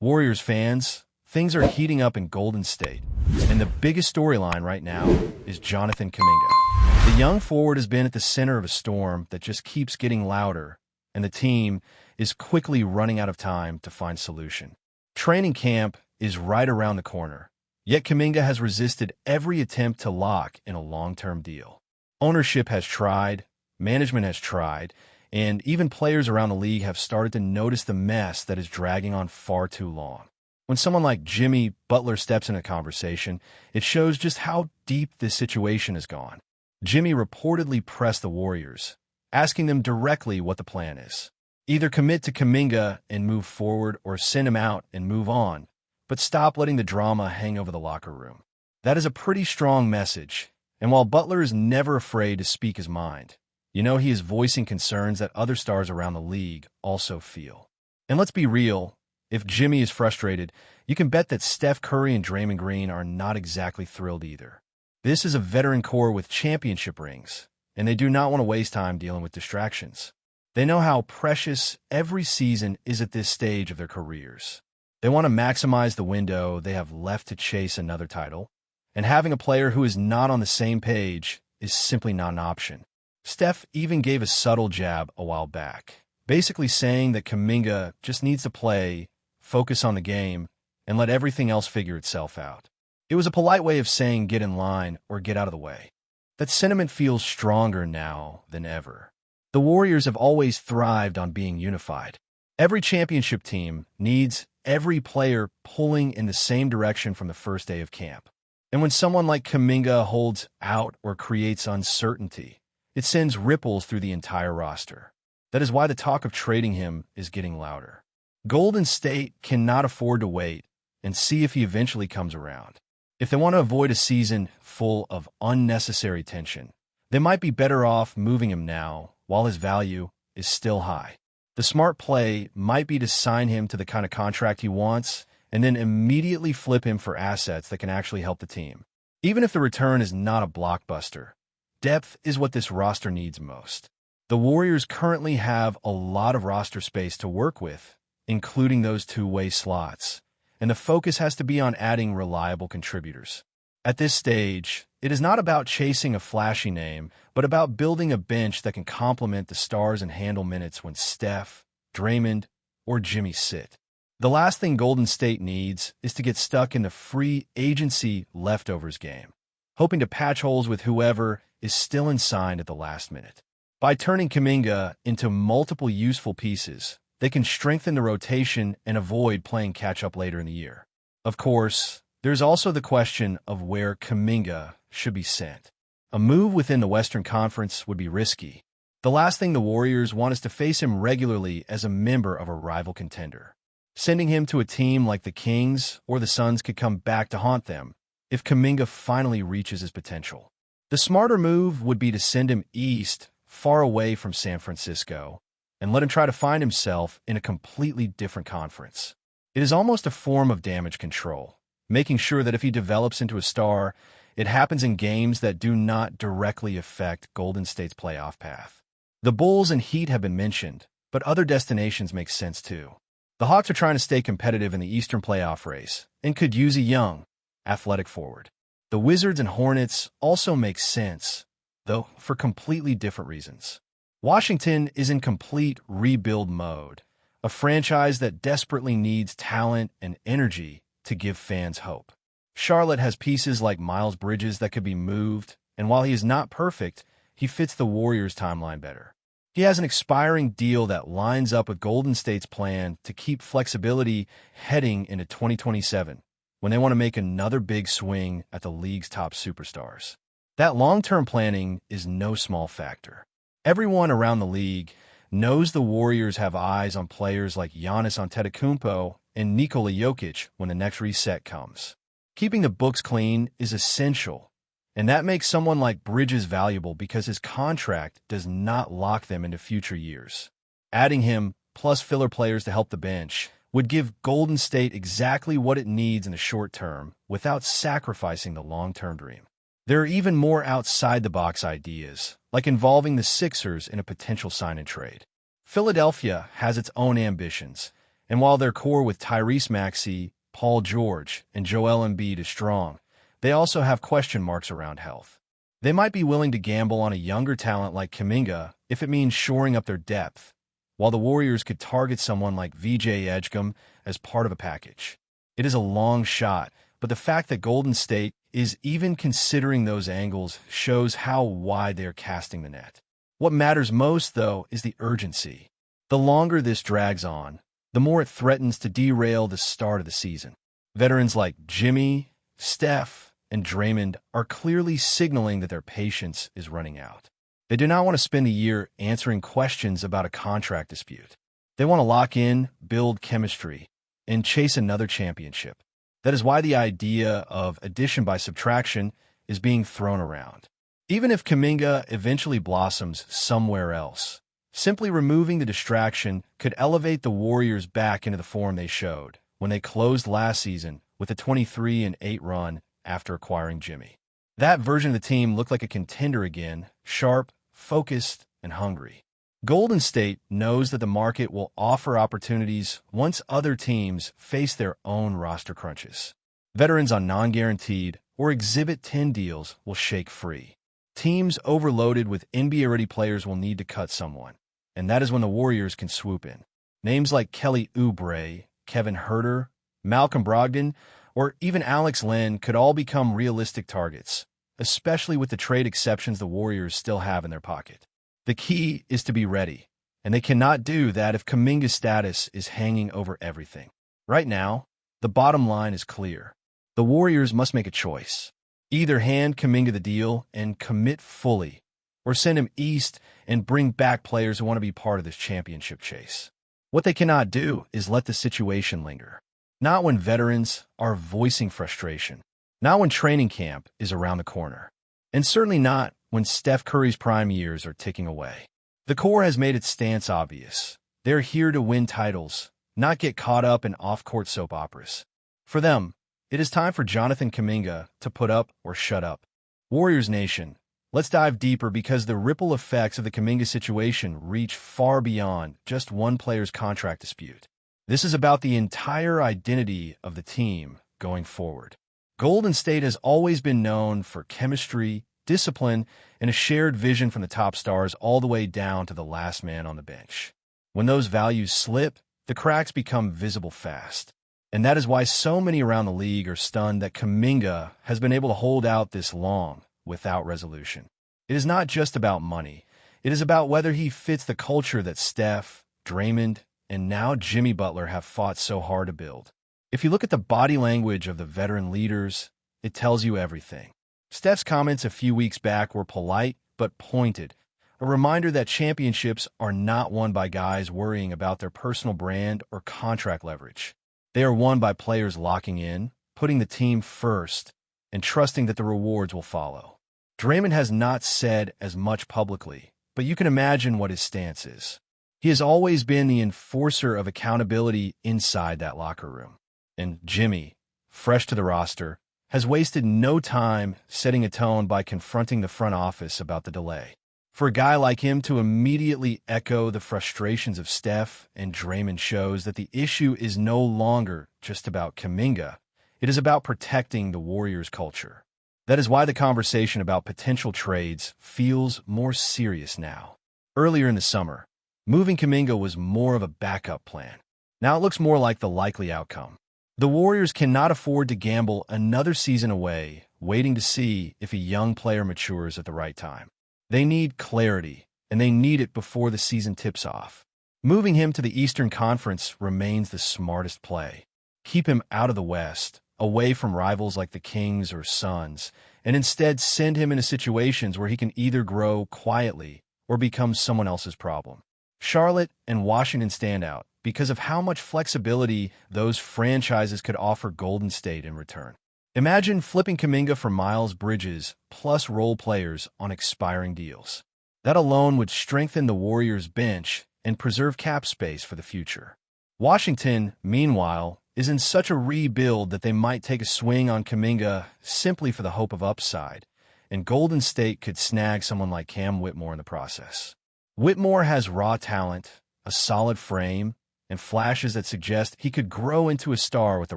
Warriors fans, things are heating up in Golden State, and the biggest storyline right now is Jonathan Kuminga. The young forward has been at the center of a storm that just keeps getting louder, and the team is quickly running out of time to find solution. Training camp is right around the corner, yet Kuminga has resisted every attempt to lock in a long-term deal. Ownership has tried, management has tried, and even players around the league have started to notice the mess that is dragging on far too long. When someone like Jimmy Butler steps in a conversation, it shows just how deep this situation has gone. Jimmy reportedly pressed the Warriors, asking them directly what the plan is. Either commit to Kuminga and move forward or send him out and move on, but stop letting the drama hang over the locker room. That is a pretty strong message, and while Butler is never afraid to speak his mind, he is voicing concerns that other stars around the league also feel. And let's be real, if Jimmy is frustrated, you can bet that Steph Curry and Draymond Green are not exactly thrilled either. This is a veteran core with championship rings, and they do not want to waste time dealing with distractions. They know how precious every season is at this stage of their careers. They want to maximize the window they have left to chase another title, and having a player who is not on the same page is simply not an option. Steph even gave a subtle jab a while back, basically saying that Kuminga just needs to play, focus on the game, and let everything else figure itself out. It was a polite way of saying get in line or get out of the way. That sentiment feels stronger now than ever. The Warriors have always thrived on being unified. Every championship team needs every player pulling in the same direction from the first day of camp. And when someone like Kuminga holds out or creates uncertainty, it sends ripples through the entire roster. That is why the talk of trading him is getting louder. Golden State cannot afford to wait and see if he eventually comes around. If they want to avoid a season full of unnecessary tension, they might be better off moving him now while his value is still high. The smart play might be to sign him to the kind of contract he wants and then immediately flip him for assets that can actually help the team. Even if the return is not a blockbuster, depth is what this roster needs most. The Warriors currently have a lot of roster space to work with, including those two-way slots, and the focus has to be on adding reliable contributors. At this stage, it is not about chasing a flashy name, but about building a bench that can complement the stars and handle minutes when Steph, Draymond, or Jimmy sit. The last thing Golden State needs is to get stuck in the free agency leftovers game, hoping to patch holes with whoever is still unsigned at the last minute. By turning Kuminga into multiple useful pieces, they can strengthen the rotation and avoid playing catch-up later in the year. Of course, there's also the question of where Kuminga should be sent. A move within the Western Conference would be risky. The last thing the Warriors want is to face him regularly as a member of a rival contender. Sending him to a team like the Kings or the Suns could come back to haunt them if Kuminga finally reaches his potential. The smarter move would be to send him east, far away from San Francisco, and let him try to find himself in a completely different conference. It is almost a form of damage control, making sure that if he develops into a star, it happens in games that do not directly affect Golden State's playoff path. The Bulls and Heat have been mentioned, but other destinations make sense too. The Hawks are trying to stay competitive in the Eastern playoff race and could use a young, athletic forward. The Wizards and Hornets also make sense, though for completely different reasons. Washington is in complete rebuild mode, a franchise that desperately needs talent and energy to give fans hope. Charlotte has pieces like Miles Bridges that could be moved, and while he is not perfect, he fits the Warriors' timeline better. He has an expiring deal that lines up with Golden State's plan to keep flexibility heading into 2027, when they want to make another big swing at the league's top superstars. That long-term planning is no small factor. Everyone around the league knows the Warriors have eyes on players like Giannis Antetokounmpo and Nikola Jokic when the next reset comes. Keeping the books clean is essential, and that makes someone like Bridges valuable because his contract does not lock them into future years. Adding him, plus filler players to help the bench, would give Golden State exactly what it needs in the short term without sacrificing the long-term dream. There are even more outside-the-box ideas, like involving the Sixers in a potential sign-and-trade. Philadelphia has its own ambitions, And while their core with Tyrese Maxey, Paul George, and Joel Embiid is strong, they also have question marks around health. They might be willing to gamble on a younger talent like Kuminga if it means shoring up their depth, while the Warriors could target someone like VJ Edgecombe as part of a package. It is a long shot, but the fact that Golden State is even considering those angles shows how wide they are casting the net. What matters most, though, is the urgency. The longer this drags on, the more it threatens to derail the start of the season. Veterans like Jimmy, Steph, and Draymond are clearly signaling that their patience is running out. They do not want to spend a year answering questions about a contract dispute. They want to lock in, build chemistry, and chase another championship. That is why the idea of addition by subtraction is being thrown around. Even if Kuminga eventually blossoms somewhere else, simply removing the distraction could elevate the Warriors back into the form they showed when they closed last season with a 23-8 run after acquiring Jimmy. That version of the team looked like a contender again, sharp, focused, and hungry. Golden State knows that the market will offer opportunities once other teams face their own roster crunches. Veterans on non-guaranteed or Exhibit 10 deals will shake free. Teams overloaded with NBA-ready players will need to cut someone, and that is when the Warriors can swoop in. Names like Kelly Oubre, Kevin Huerter, Malcolm Brogdon, or even Alex Len could all become realistic targets, especially with the trade exceptions the Warriors still have in their pocket. The key is to be ready, and they cannot do that if Kuminga's status is hanging over everything. Right now, the bottom line is clear. The Warriors must make a choice. Either hand Kuminga the deal and commit fully, or send him east and bring back players who want to be part of this championship chase. What they cannot do is let the situation linger. Not when veterans are voicing frustration. Not when training camp is around the corner. And certainly not when Steph Curry's prime years are ticking away. The core has made its stance obvious. They're here to win titles, not get caught up in off-court soap operas. For them, it is time for Jonathan Kuminga to put up or shut up. Warriors Nation, let's dive deeper because the ripple effects of the Kuminga situation reach far beyond just one player's contract dispute. This is about the entire identity of the team going forward. Golden State has always been known for chemistry, discipline, and a shared vision from the top stars all the way down to the last man on the bench. When those values slip, the cracks become visible fast. And that is why so many around the league are stunned that Kuminga has been able to hold out this long without resolution. It is not just about money. It is about whether he fits the culture that Steph, Draymond, and now Jimmy Butler have fought so hard to build. If you look at the body language of the veteran leaders, it tells you everything. Steph's comments a few weeks back were polite but pointed, a reminder that championships are not won by guys worrying about their personal brand or contract leverage. They are won by players locking in, putting the team first, and trusting that the rewards will follow. Draymond has not said as much publicly, but you can imagine what his stance is. He has always been the enforcer of accountability inside that locker room. And Jimmy, fresh to the roster, has wasted no time setting a tone by confronting the front office about the delay. For a guy like him to immediately echo the frustrations of Steph and Draymond shows that the issue is no longer just about Kuminga. It is about protecting the Warriors' culture. That is why the conversation about potential trades feels more serious now. Earlier in the summer, moving Kuminga was more of a backup plan. Now it looks more like the likely outcome. The Warriors cannot afford to gamble another season away, waiting to see if a young player matures at the right time. They need clarity, and they need it before the season tips off. Moving him to the Eastern Conference remains the smartest play. Keep him out of the West, away from rivals like the Kings or Suns, and instead send him into situations where he can either grow quietly or become someone else's problem. Charlotte and Washington stand out because of how much flexibility those franchises could offer Golden State in return. Imagine flipping Kuminga for Miles Bridges plus role players on expiring deals. That alone would strengthen the Warriors' bench and preserve cap space for the future. Washington, meanwhile, is in such a rebuild that they might take a swing on Kuminga simply for the hope of upside, and Golden State could snag someone like Cam Whitmore in the process. Whitmore has raw talent, a solid frame, and flashes that suggest he could grow into a star with the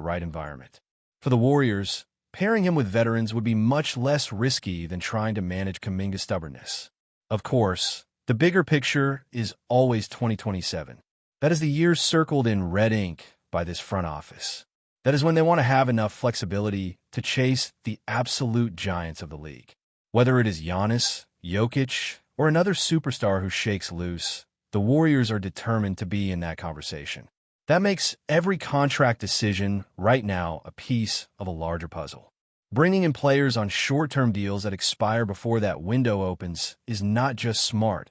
right environment. For the Warriors, pairing him with veterans would be much less risky than trying to manage Kuminga's stubbornness. Of course, the bigger picture is always 2027. That is the year circled in red ink by this front office. That is when they want to have enough flexibility to chase the absolute giants of the league. Whether it is Giannis, Jokic, or another superstar who shakes loose, the Warriors are determined to be in that conversation. That makes every contract decision right now a piece of a larger puzzle. Bringing in players on short-term deals that expire before that window opens is not just smart,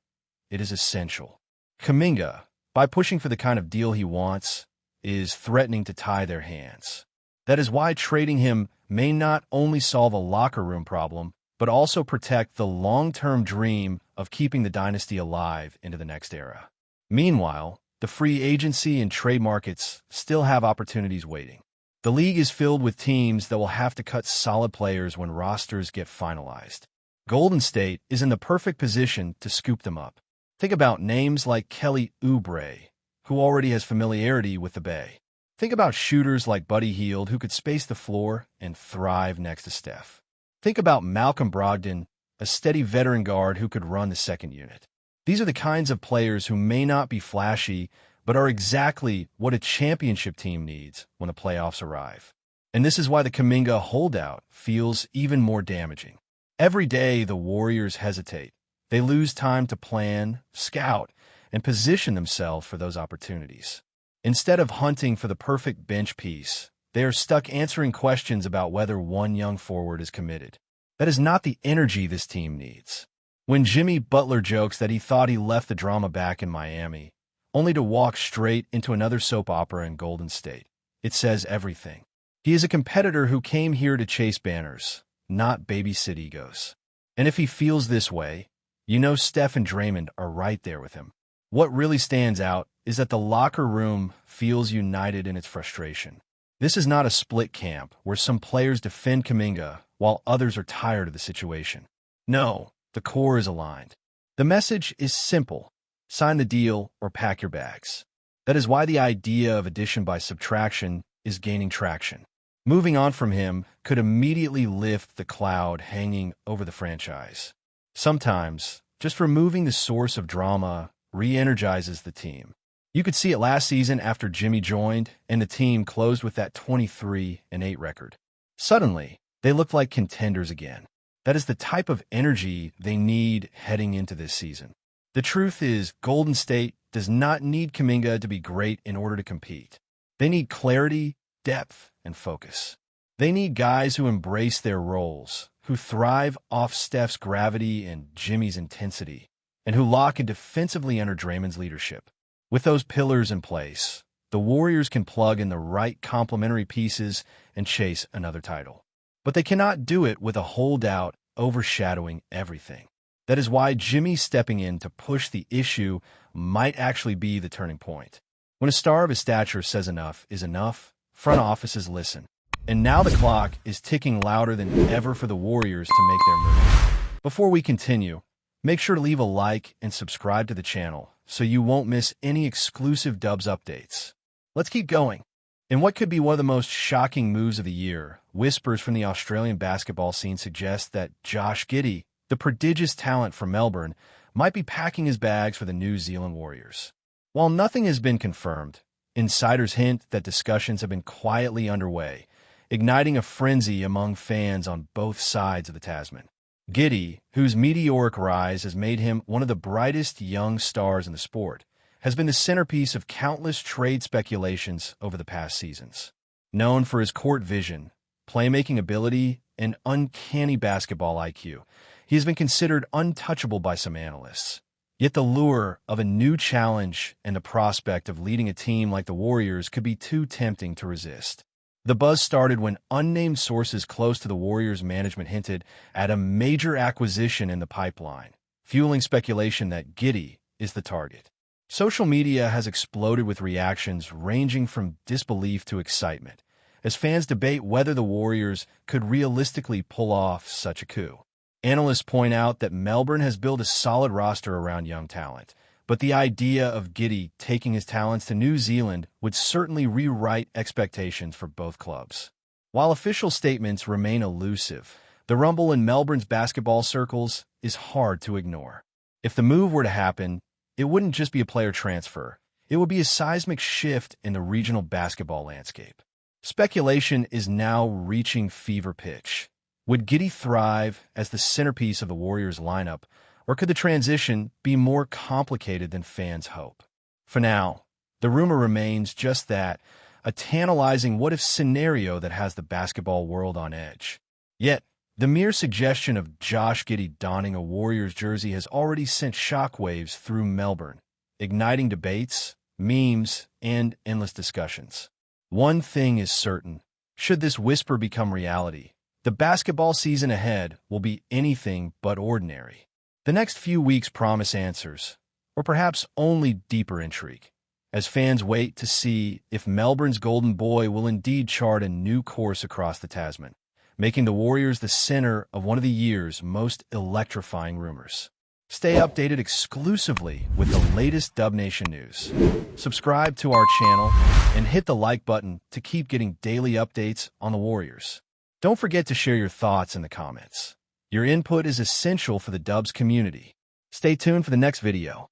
it is essential. Kuminga, by pushing for the kind of deal he wants, is threatening to tie their hands. That is why trading him may not only solve a locker room problem, but also protect the long-term dream of keeping the dynasty alive into the next era. Meanwhile, the free agency and trade markets still have opportunities waiting. The league is filled with teams that will have to cut solid players when rosters get finalized. Golden State is in the perfect position to scoop them up. Think about names like Kelly Oubre, who already has familiarity with the Bay. Think about shooters like Buddy Hield, who could space the floor and thrive next to Steph. Think about Malcolm Brogdon, a steady veteran guard who could run the second unit. These are the kinds of players who may not be flashy, but are exactly what a championship team needs when the playoffs arrive. And this is why the Kuminga holdout feels even more damaging. Every day the Warriors hesitate. They lose time to plan, scout, and position themselves for those opportunities. Instead of hunting for the perfect bench piece, they are stuck answering questions about whether one young forward is committed. That is not the energy this team needs. When Jimmy Butler jokes that he thought he left the drama back in Miami, only to walk straight into another soap opera in Golden State, it says everything. He is a competitor who came here to chase banners, not babysit egos. And if he feels this way, you know Steph and Draymond are right there with him. What really stands out is that the locker room feels united in its frustration. This is not a split camp where some players defend Kuminga while others are tired of the situation. No, the core is aligned. The message is simple: sign the deal or pack your bags. That is why the idea of addition by subtraction is gaining traction. Moving on from him could immediately lift the cloud hanging over the franchise. Sometimes, just removing the source of drama re-energizes the team. You could see it last season after Jimmy joined and the team closed with that 23-8 record. Suddenly, they looked like contenders again. That is the type of energy they need heading into this season. The truth is, Golden State does not need Kuminga to be great in order to compete. They need clarity, depth, and focus. They need guys who embrace their roles, who thrive off Steph's gravity and Jimmy's intensity, and who lock in defensively under Draymond's leadership. With those pillars in place, the Warriors can plug in the right complementary pieces and chase another title. But they cannot do it with a holdout overshadowing everything. That is why Jimmy stepping in to push the issue might actually be the turning point. When a star of his stature says enough is enough, front offices listen. And now the clock is ticking louder than ever for the Warriors to make their move. Before we continue, make sure to leave a like and subscribe to the channel so you won't miss any exclusive Dubs updates. Let's keep going. In what could be one of the most shocking moves of the year, whispers from the Australian basketball scene suggest that Josh Giddey, the prodigious talent from Melbourne, might be packing his bags for the New Zealand Warriors. While nothing has been confirmed, insiders hint that discussions have been quietly underway, igniting a frenzy among fans on both sides of the Tasman. Giddey, whose meteoric rise has made him one of the brightest young stars in the sport, has been the centerpiece of countless trade speculations over the past seasons. Known for his court vision, playmaking ability, and uncanny basketball IQ, he has been considered untouchable by some analysts. Yet the lure of a new challenge and the prospect of leading a team like the Warriors could be too tempting to resist. The buzz started when unnamed sources close to the Warriors management hinted at a major acquisition in the pipeline, fueling speculation that Giddey is the target. Social media has exploded with reactions ranging from disbelief to excitement, as fans debate whether the Warriors could realistically pull off such a coup. Analysts point out that Melbourne has built a solid roster around young talent, but the idea of Giddey taking his talents to New Zealand would certainly rewrite expectations for both clubs. While official statements remain elusive, the rumble in Melbourne's basketball circles is hard to ignore. If the move were to happen, it wouldn't just be a player transfer. It would be a seismic shift in the regional basketball landscape. Speculation is now reaching fever pitch. Would Giddey thrive as the centerpiece of the Warriors lineup, or could the transition be more complicated than fans hope? For now, the rumor remains just that, a tantalizing what-if scenario that has the basketball world on edge. Yet, the mere suggestion of Josh Giddey donning a Warriors jersey has already sent shockwaves through Melbourne, igniting debates, memes, and endless discussions. One thing is certain: should this whisper become reality, the basketball season ahead will be anything but ordinary. The next few weeks promise answers, or perhaps only deeper intrigue, as fans wait to see if Melbourne's golden boy will indeed chart a new course across the Tasman, making the Warriors the center of one of the year's most electrifying rumors. Stay updated exclusively with the latest Dub Nation news. Subscribe to our channel and hit the like button to keep getting daily updates on the Warriors. Don't forget to share your thoughts in the comments. Your input is essential for the Dubs community. Stay tuned for the next video.